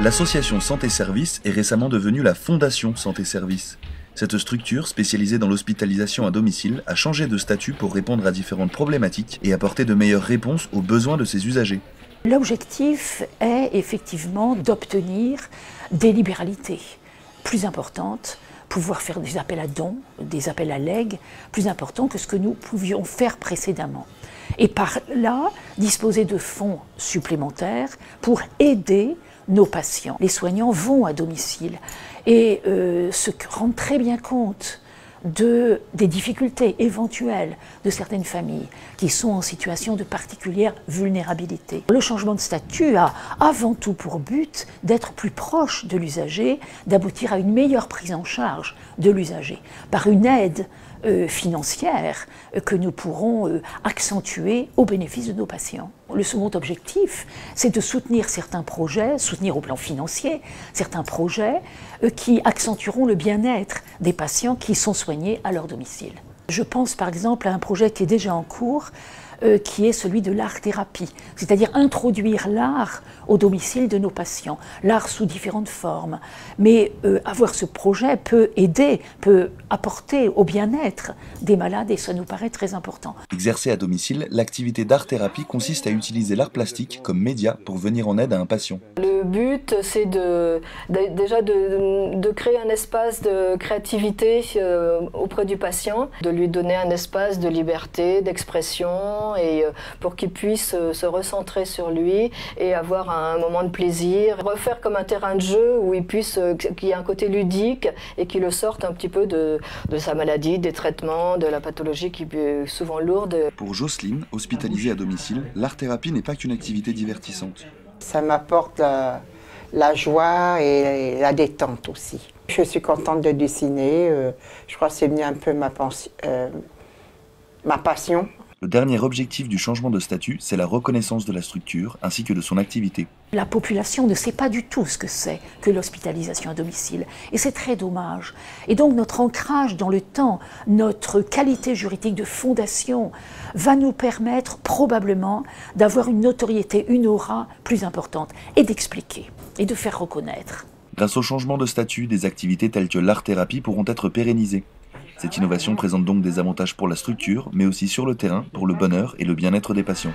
L'association Santé Service est récemment devenue la Fondation Santé Service. Cette structure, spécialisée dans l'hospitalisation à domicile, a changé de statut pour répondre à différentes problématiques et apporter de meilleures réponses aux besoins de ses usagers. L'objectif est effectivement d'obtenir des libéralités plus importantes, pouvoir faire des appels à dons, des appels à legs, plus importants que ce que nous pouvions faire précédemment. Et par là, disposer de fonds supplémentaires pour aider nos patients. Les soignants vont à domicile et se rendent très bien compte des difficultés éventuelles de certaines familles qui sont en situation de particulière vulnérabilité. Le changement de statut a avant tout pour but d'être plus proche de l'usager, d'aboutir à une meilleure prise en charge de l'usager par une aide financière que nous pourrons accentuer au bénéfice de nos patients. Le second objectif, c'est de soutenir certains projets, soutenir au plan financier, certains projets qui accentueront le bien-être des patients qui sont soignés à leur domicile. Je pense par exemple à un projet qui est déjà en cours, qui est celui de l'art-thérapie, c'est-à-dire introduire l'art au domicile de nos patients, l'art sous différentes formes. Mais avoir ce projet peut aider, peut apporter au bien-être des malades et ça nous paraît très important. Exercée à domicile, l'activité d'art-thérapie consiste à utiliser l'art plastique comme média pour venir en aide à un patient. Le but, c'est déjà de créer un espace de créativité auprès du patient, de lui donner un espace de liberté, d'expression, et pour qu'il puisse se recentrer sur lui et avoir un moment de plaisir, refaire comme un terrain de jeu où qu'il y ait un côté ludique et qu'il le sorte un petit peu de sa maladie, des traitements, de la pathologie qui est souvent lourde. Pour Jocelyne, hospitalisée à domicile, l'art-thérapie n'est pas qu'une activité divertissante. Ça m'apporte la joie et la détente aussi. Je suis contente de dessiner, je crois que c'est bien un peu ma passion. Le dernier objectif du changement de statut, c'est la reconnaissance de la structure ainsi que de son activité. La population ne sait pas du tout ce que c'est que l'hospitalisation à domicile et c'est très dommage. Et donc notre ancrage dans le temps, notre qualité juridique de fondation va nous permettre probablement d'avoir une notoriété, une aura plus importante et d'expliquer et de faire reconnaître. Grâce au changement de statut, des activités telles que l'art-thérapie pourront être pérennisées. Cette innovation présente donc des avantages pour la structure, mais aussi sur le terrain pour le bonheur et le bien-être des patients.